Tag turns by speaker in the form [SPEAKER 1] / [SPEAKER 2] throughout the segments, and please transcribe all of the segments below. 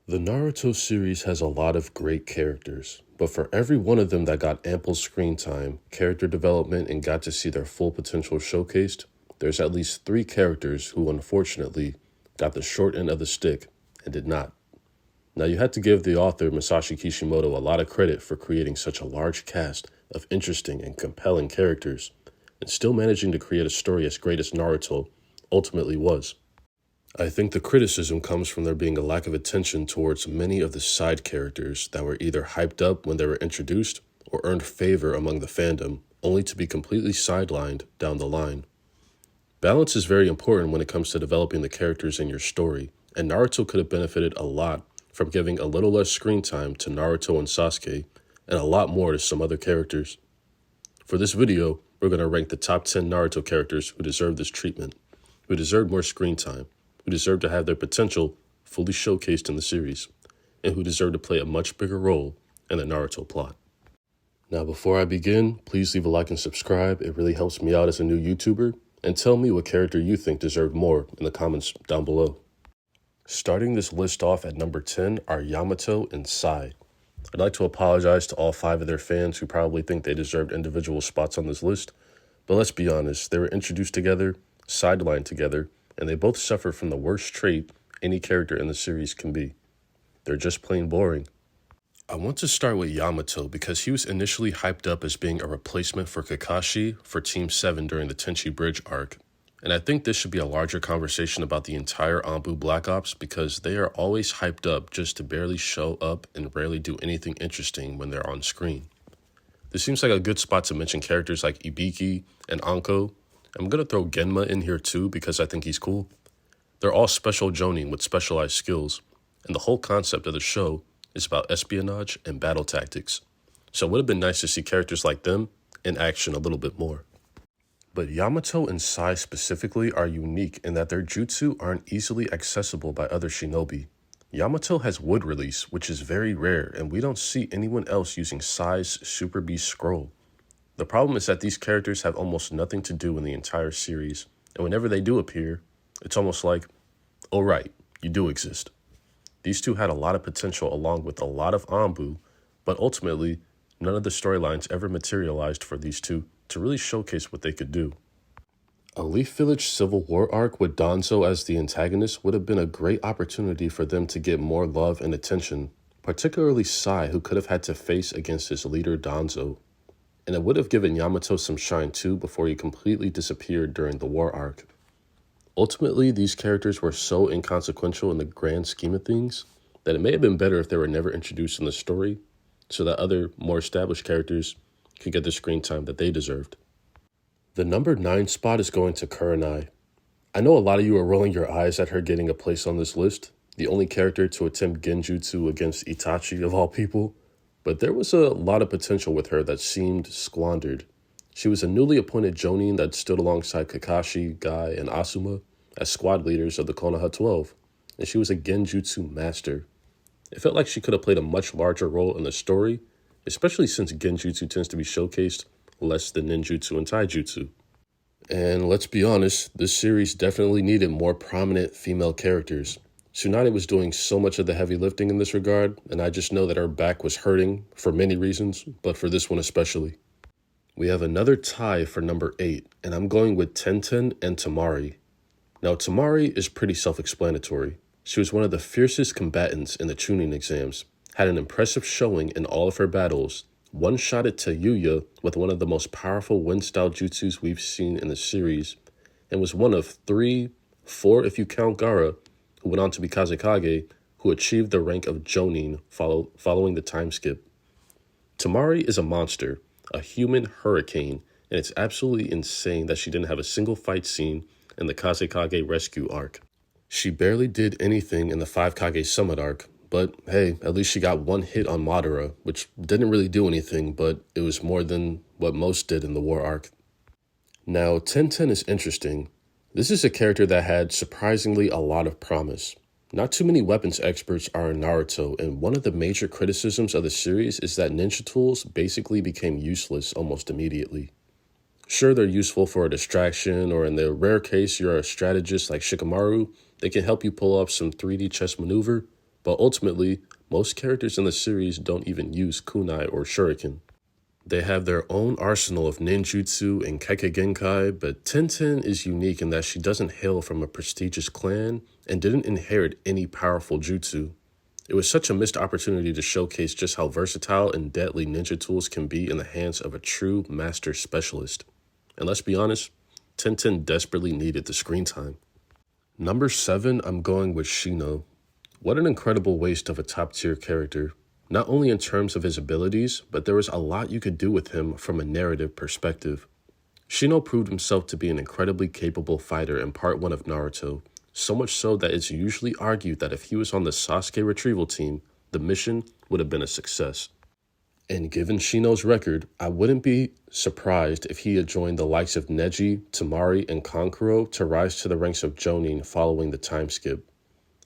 [SPEAKER 1] The Naruto series has a lot of great characters, but for every one of them that got ample screen time, character development, and got to see their full potential showcased, there's at least 3 characters who unfortunately got the short end of the stick and did not. Now you had to give the author Masashi Kishimoto a lot of credit for creating such a large cast of interesting and compelling characters, and still managing to create a story as great as Naruto ultimately was. I think the criticism comes from there being a lack of attention towards many of the side characters that were either hyped up when they were introduced or earned favor among the fandom, only to be completely sidelined down the line. Balance is very important when it comes to developing the characters in your story, and Naruto could have benefited a lot from giving a little less screen time to Naruto and Sasuke, and a lot more to some other characters. For this video, we're going to rank the top 10 Naruto characters who deserve this treatment, who deserve more screen time, who deserve to have their potential fully showcased in the series, and who deserve to play a much bigger role in the Naruto plot. Now, before I begin, please leave a like and subscribe. It really helps me out as a new YouTuber, and tell me what character you think deserved more in the comments down below. Starting this list off at number 10 are Yamato and Sai. I'd like to apologize to all 5 of their fans who probably think they deserved individual spots on this list, but let's be honest, they were introduced together, sidelined together, and they both suffer from the worst trait any character in the series can be. They're just plain boring. I want to start with Yamato because he was initially hyped up as being a replacement for Kakashi for Team 7 during the Tenchi Bridge arc. And I think this should be a larger conversation about the entire Anbu Black Ops because they are always hyped up just to barely show up and rarely do anything interesting when they're on screen. This seems like a good spot to mention characters like Ibiki and Anko. I'm going to throw Genma in here too because I think he's cool. They're all special jonin with specialized skills, and the whole concept of the show is about espionage and battle tactics. So it would have been nice to see characters like them in action a little bit more. But Yamato and Sai specifically are unique in that their jutsu aren't easily accessible by other shinobi. Yamato has wood release, which is very rare, and we don't see anyone else using Sai's Super Beast Scroll. The problem is that these characters have almost nothing to do in the entire series, and whenever they do appear, it's almost like, oh right, you do exist. These two had a lot of potential along with a lot of Anbu, but ultimately, none of the storylines ever materialized for these two to really showcase what they could do. A Leaf Village Civil War arc with Danzo as the antagonist would have been a great opportunity for them to get more love and attention, particularly Sai, who could have had to face against his leader Danzo. And it would have given Yamato some shine too before he completely disappeared during the war arc. Ultimately, these characters were so inconsequential in the grand scheme of things that it may have been better if they were never introduced in the story so that other, more established characters could get the screen time that they deserved. The number 9 spot is going to Kurenai. I know a lot of you are rolling your eyes at her getting a place on this list, the only character to attempt genjutsu against Itachi of all people. But there was a lot of potential with her that seemed squandered. She was a newly appointed jonin that stood alongside Kakashi, Guy, and Asuma as squad leaders of the Konoha 12, and she was a genjutsu master. It felt like she could have played a much larger role in the story, especially since genjutsu tends to be showcased less than ninjutsu and taijutsu. And let's be honest, this series definitely needed more prominent female characters. Tsunade was doing so much of the heavy lifting in this regard, and I just know that her back was hurting for many reasons, but for this one especially. We have another tie for number 8, and I'm going with Tenten and Temari. Now, Temari is pretty self-explanatory. She was one of the fiercest combatants in the Chunin exams, had an impressive showing in all of her battles, one-shotted Tayuya with one of the most powerful wind-style jutsus we've seen in the series, and was one of 4 if you count Gaara, who went on to be Kazekage, who achieved the rank of Jonin following the time skip. Temari is a monster, a human hurricane, and it's absolutely insane that she didn't have a single fight scene in the Kazekage rescue arc. She barely did anything in the 5 Kage Summit arc, but hey, at least she got 1 hit on Madara, which didn't really do anything, but it was more than what most did in the war arc. Now, Tenten is interesting. This is a character that had surprisingly a lot of promise. Not too many weapons experts are in Naruto, and one of the major criticisms of the series is that ninja tools basically became useless almost immediately. Sure, they're useful for a distraction, or in the rare case you're a strategist like Shikamaru, they can help you pull off some 3D chess maneuver, But ultimately, most characters in the series don't even use kunai or shuriken. They have their own arsenal of ninjutsu and kekkei, but Tenten is unique in that she doesn't hail from a prestigious clan and didn't inherit any powerful jutsu. It was such a missed opportunity to showcase just how versatile and deadly ninja tools can be in the hands of a true master specialist. And let's be honest, Tenten desperately needed the screen time. Number 7, I'm going with Shino. What an incredible waste of a top-tier character. Not only in terms of his abilities, but there was a lot you could do with him from a narrative perspective. Shino proved himself to be an incredibly capable fighter in part 1 of Naruto, so much so that it's usually argued that if he was on the Sasuke retrieval team, the mission would have been a success. And given Shino's record, I wouldn't be surprised if he had joined the likes of Neji, Temari, and Kankuro to rise to the ranks of Jonin following the time skip.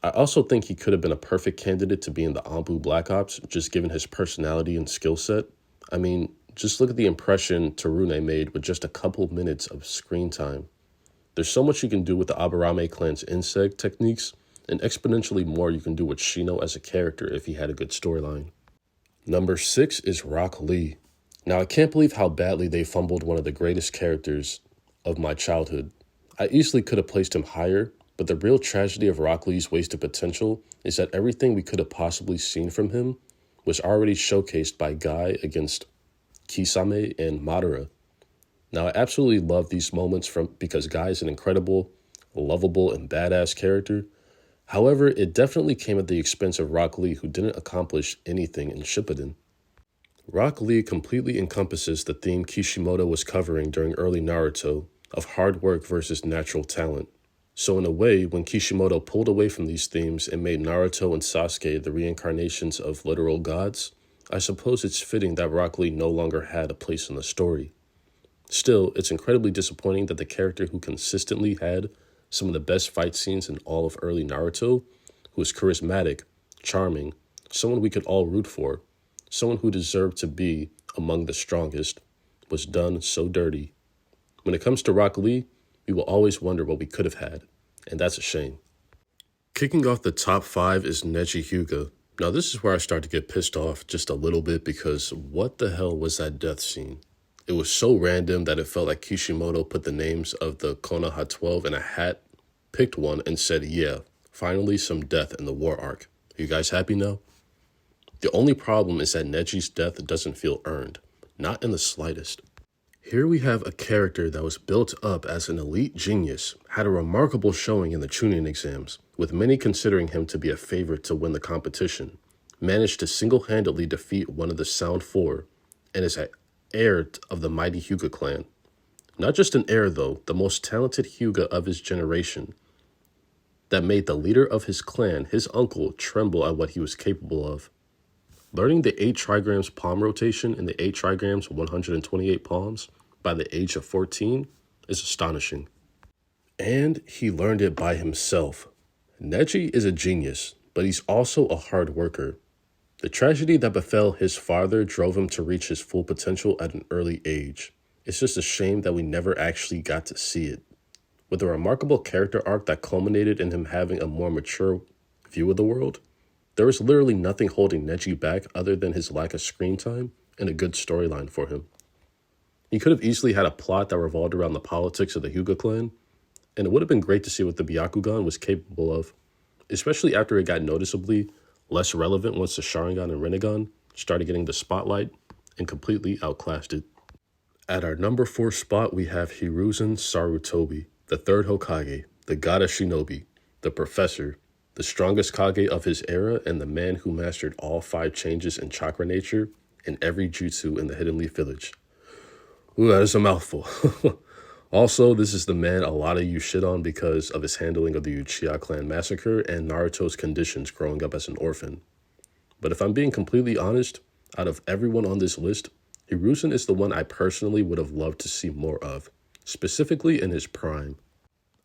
[SPEAKER 1] I also think he could have been a perfect candidate to be in the Anbu Black Ops, just given his personality and skill set. I mean, just look at the impression Tarune made with just a couple minutes of screen time. There's so much you can do with the Aburame clan's insect techniques, and exponentially more you can do with Shino as a character if he had a good storyline. Number 6 is Rock Lee. Now, I can't believe how badly they fumbled one of the greatest characters of my childhood. I easily could have placed him higher, but the real tragedy of Rock Lee's wasted potential is that everything we could have possibly seen from him was already showcased by Guy against Kisame and Madara. Now, I absolutely love these moments because Guy is an incredible, lovable, and badass character. However, it definitely came at the expense of Rock Lee, who didn't accomplish anything in Shippuden. Rock Lee completely encompasses the theme Kishimoto was covering during early Naruto of hard work versus natural talent. So in a way, when Kishimoto pulled away from these themes and made Naruto and Sasuke the reincarnations of literal gods, I suppose it's fitting that Rock Lee no longer had a place in the story. Still, it's incredibly disappointing that the character who consistently had some of the best fight scenes in all of early Naruto, who was charismatic, charming, someone we could all root for, someone who deserved to be among the strongest, was done so dirty. When it comes to Rock Lee, we will always wonder what we could have had, and that's a shame. Kicking off the top 5 is Neji Hyuga. Now this is where I start to get pissed off just a little bit because what the hell was that death scene? It was so random that it felt like Kishimoto put the names of the Konoha 12 in a hat, picked one, and said, yeah, finally some death in the war arc. Are you guys happy now? The only problem is that Neji's death doesn't feel earned, not in the slightest. Here we have a character that was built up as an elite genius, had a remarkable showing in the Chunin exams, with many considering him to be a favorite to win the competition, managed to single-handedly defeat one of the Sound Four, and is an heir of the mighty Hyuga clan. Not just an heir though, the most talented Hyuga of his generation, that made the leader of his clan, his uncle, tremble at what he was capable of. Learning the 8 trigrams palm rotation and the 8 trigrams 128 palms by the age of 14 is astonishing. And he learned it by himself. Neji is a genius, but he's also a hard worker. The tragedy that befell his father drove him to reach his full potential at an early age. It's just a shame that we never actually got to see it. With a remarkable character arc that culminated in him having a more mature view of the world, there was literally nothing holding Neji back other than his lack of screen time and a good storyline for him. He could have easily had a plot that revolved around the politics of the Hyuga clan, and it would have been great to see what the Byakugan was capable of, especially after it got noticeably less relevant once the Sharingan and Rinnegan started getting the spotlight and completely outclassed it. At our number 4 spot, we have Hiruzen Sarutobi, the 3rd Hokage, the god of shinobi, the professor, the strongest Kage of his era, and the man who mastered all 5 changes in chakra nature and every jutsu in the Hidden Leaf Village. Ooh, that is a mouthful. Also, this is the man a lot of you shit on because of his handling of the Uchiha clan massacre and Naruto's conditions growing up as an orphan. But if I'm being completely honest, out of everyone on this list, Hiruzen is the one I personally would have loved to see more of, specifically in his prime.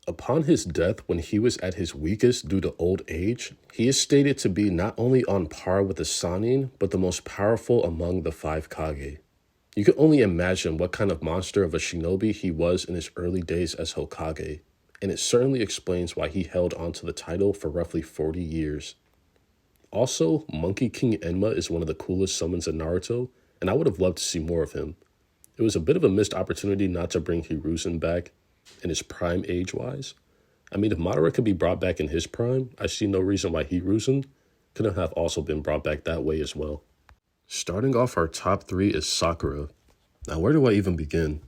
[SPEAKER 1] Upon his death, when he was at his weakest due to old age, he is stated to be not only on par with the Sannin, but the most powerful among the 5 Kage. You can only imagine what kind of monster of a shinobi he was in his early days as Hokage, and it certainly explains why he held onto the title for roughly 40 years. Also, Monkey King Enma is one of the coolest summons in Naruto, and I would have loved to see more of him. It was a bit of a missed opportunity not to bring Hiruzen back in his prime age-wise. I mean, if Madara could be brought back in his prime, I see no reason why Hiruzen couldn't have also been brought back that way as well. Starting off our top 3 is Sakura. Now, where do I even begin?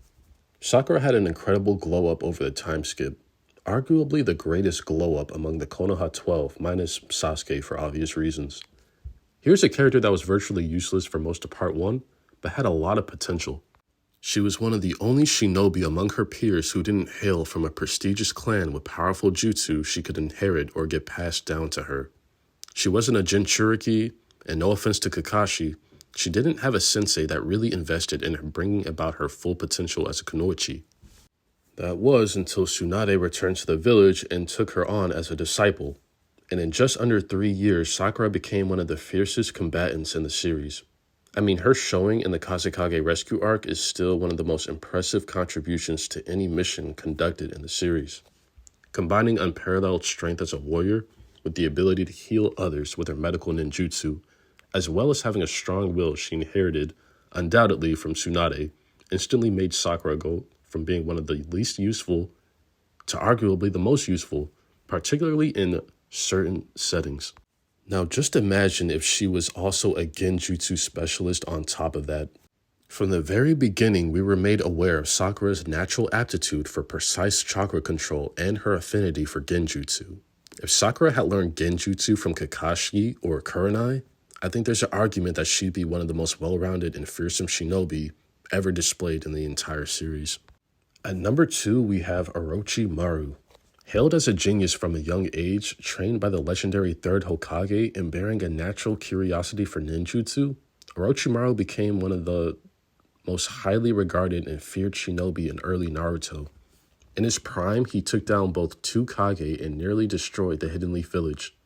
[SPEAKER 1] Sakura had an incredible glow-up over the time skip. Arguably the greatest glow-up among the Konoha 12, minus Sasuke for obvious reasons. Here's a character that was virtually useless for most of Part 1, but had a lot of potential. She was one of the only shinobi among her peers who didn't hail from a prestigious clan with powerful jutsu she could inherit or get passed down to her. She wasn't a Jinchuriki, and no offense to Kakashi, she didn't have a sensei that really invested in bringing about her full potential as a kunoichi. That was until Tsunade returned to the village and took her on as a disciple, and in just under 3 years, Sakura became one of the fiercest combatants in the series. I mean, her showing in the Kazekage rescue arc is still one of the most impressive contributions to any mission conducted in the series. Combining unparalleled strength as a warrior with the ability to heal others with her medical ninjutsu, as well as having a strong will she inherited, undoubtedly from Tsunade, instantly made Sakura go from being one of the least useful to arguably the most useful, particularly in certain settings. Now just imagine if she was also a genjutsu specialist on top of that. From the very beginning, we were made aware of Sakura's natural aptitude for precise chakra control and her affinity for genjutsu. If Sakura had learned genjutsu from Kakashi or Kurenai, I think there's an argument that she'd be one of the most well-rounded and fearsome shinobi ever displayed in the entire series. At number 2, we have Orochimaru. Hailed as a genius from a young age, trained by the legendary third Hokage and bearing a natural curiosity for ninjutsu, Orochimaru became one of the most highly regarded and feared shinobi in early Naruto. In his prime, he took down both 2 Kage and nearly destroyed the Hidden Leaf Village.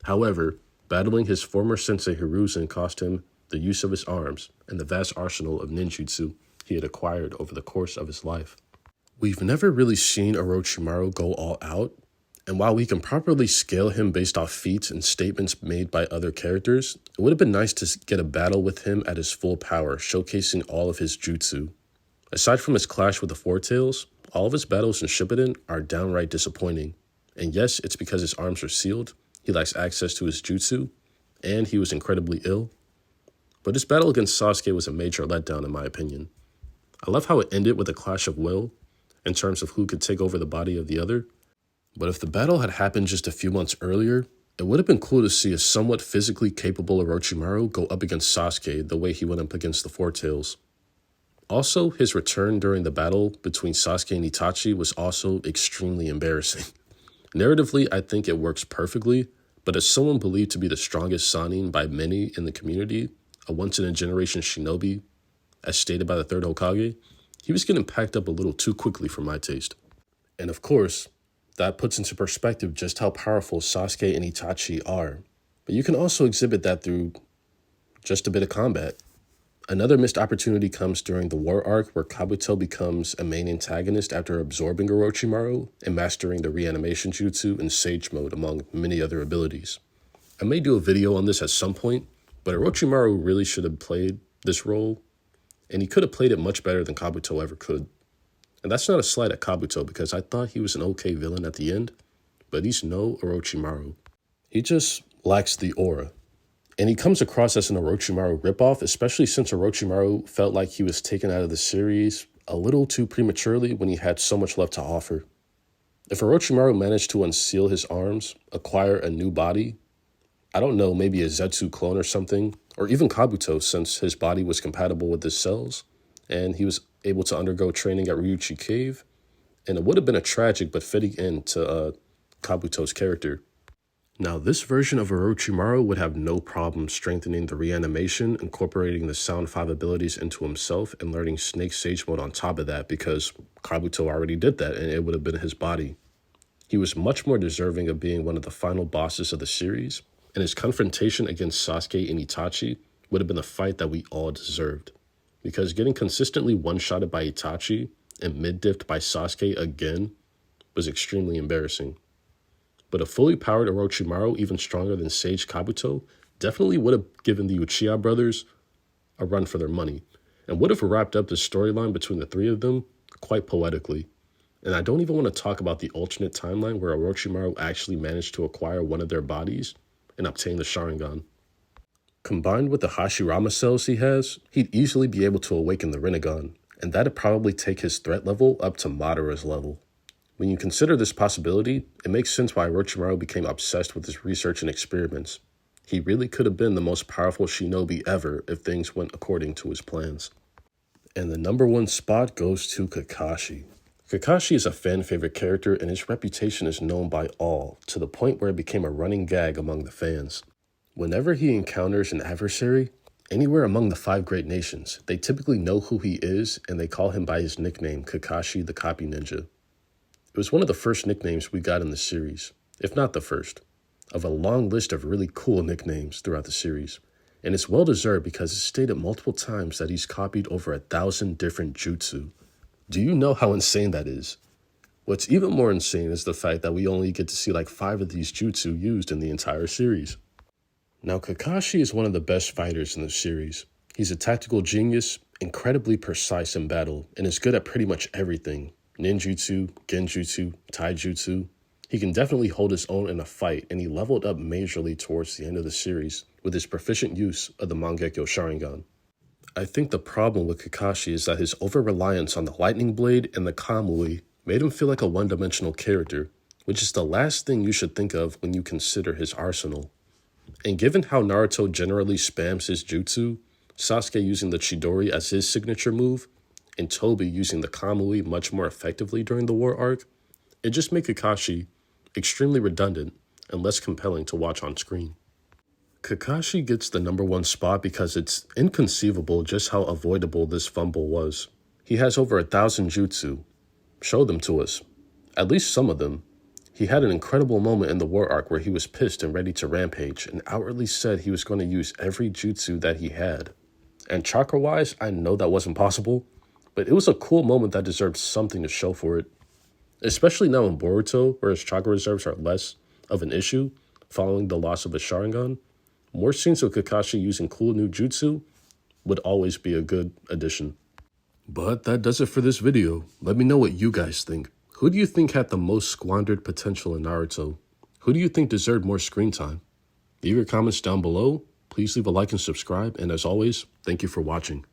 [SPEAKER 1] However, battling his former sensei Hiruzen cost him the use of his arms and the vast arsenal of ninjutsu he had acquired over the course of his life. We've never really seen Orochimaru go all out, and while we can properly scale him based off feats and statements made by other characters, it would have been nice to get a battle with him at his full power, showcasing all of his jutsu. Aside from his clash with the Four Tails, all of his battles in Shippuden are downright disappointing. And yes, it's because his arms are sealed, he lacks access to his jutsu, and he was incredibly ill. But his battle against Sasuke was a major letdown in my opinion. I love how it ended with a clash of will, in terms of who could take over the body of the other. But if the battle had happened just a few months earlier, it would have been cool to see a somewhat physically capable Orochimaru go up against Sasuke the way he went up against the Four Tails. Also, his return during the battle between Sasuke and Itachi was also extremely embarrassing. Narratively, I think it works perfectly, but as someone believed to be the strongest Sannin by many in the community, a once-in-a-generation shinobi, as stated by the third Hokage, he was getting packed up a little too quickly for my taste. And of course, that puts into perspective just how powerful Sasuke and Itachi are. But you can also exhibit that through just a bit of combat. Another missed opportunity comes during the war arc where Kabuto becomes a main antagonist after absorbing Orochimaru and mastering the reanimation jutsu in Sage Mode among many other abilities. I may do a video on this at some point, but Orochimaru really should have played this role, and he could have played it much better than Kabuto ever could. And that's not a slight at Kabuto, because I thought he was an okay villain at the end, but he's no Orochimaru. He just lacks the aura. And he comes across as an Orochimaru ripoff, especially since Orochimaru felt like he was taken out of the series a little too prematurely when he had so much left to offer. If Orochimaru managed to unseal his arms, acquire a new body, I don't know, maybe a Zetsu clone or something, or even Kabuto, since his body was compatible with his cells, and he was able to undergo training at Ryuchi Cave, and it would have been a tragic but fitting end to Kabuto's character. Now, this version of Orochimaru would have no problem strengthening the reanimation, incorporating the Sound 5 abilities into himself, and learning Snake Sage Mode on top of that, because Kabuto already did that, and it would have been his body. He was much more deserving of being one of the final bosses of the series, and his confrontation against Sasuke and Itachi would have been a fight that we all deserved. Because getting consistently one-shotted by Itachi and mid-diffed by Sasuke again was extremely embarrassing. But a fully powered Orochimaru, even stronger than Sage Kabuto, Definitely would have given the Uchiha brothers a run for their money, and would have wrapped up the storyline between the three of them quite poetically. And I don't even want to talk about the alternate timeline where Orochimaru actually managed to acquire one of their bodies and obtain the Sharingan. Combined with the Hashirama cells he has, he'd easily be able to awaken the Rinnegan, and that'd probably take his threat level up to Madara's level. When you consider this possibility, it makes sense why Orochimaru became obsessed with his research and experiments. He really could have been the most powerful shinobi ever if things went according to his plans. And the number one spot goes to Kakashi. Kakashi is a fan favorite character and his reputation is known by all, to the point where it became a running gag among the fans. Whenever he encounters an adversary, anywhere among the 5 great nations, they typically know who he is and they call him by his nickname, Kakashi the Copy Ninja. It was one of the first nicknames we got in the series, if not the first, of a long list of really cool nicknames throughout the series. And it's well deserved because it's stated multiple times that he's copied over 1,000 different jutsu. Do you know how insane that is? What's even more insane is the fact that we only get to see like 5 of these jutsu used in the entire series. Now, Kakashi is one of the best fighters in the series. He's a tactical genius, incredibly precise in battle, and is good at pretty much everything. Ninjutsu, genjutsu, taijutsu. He can definitely hold his own in a fight, and he leveled up majorly towards the end of the series with his proficient use of the Mangekyo Sharingan. I think the problem with Kakashi is that his over-reliance on the lightning blade and the Kamui made him feel like a one-dimensional character, which is the last thing you should think of when you consider his arsenal. And given how Naruto generally spams his jutsu, Sasuke using the Chidori as his signature move, and Tobi using the Kamui much more effectively during the war arc, it just made Kakashi extremely redundant and less compelling to watch on screen. Kakashi gets the number one spot because it's inconceivable just how avoidable this fumble was. He has over 1,000 jutsu. Show them to us. At least some of them. He had an incredible moment in the war arc where he was pissed and ready to rampage and outwardly said he was going to use every jutsu that he had. And chakra-wise, I know that wasn't possible, but it was a cool moment that deserved something to show for it. Especially now in Boruto, where his chakra reserves are less of an issue following the loss of his Sharingan, more scenes of Kakashi using cool new jutsu would always be a good addition. But that does it for this video. Let me know what you guys think. Who do you think had the most squandered potential in Naruto? Who do you think deserved more screen time? Leave your comments down below. Please leave a like and subscribe. And as always, thank you for watching.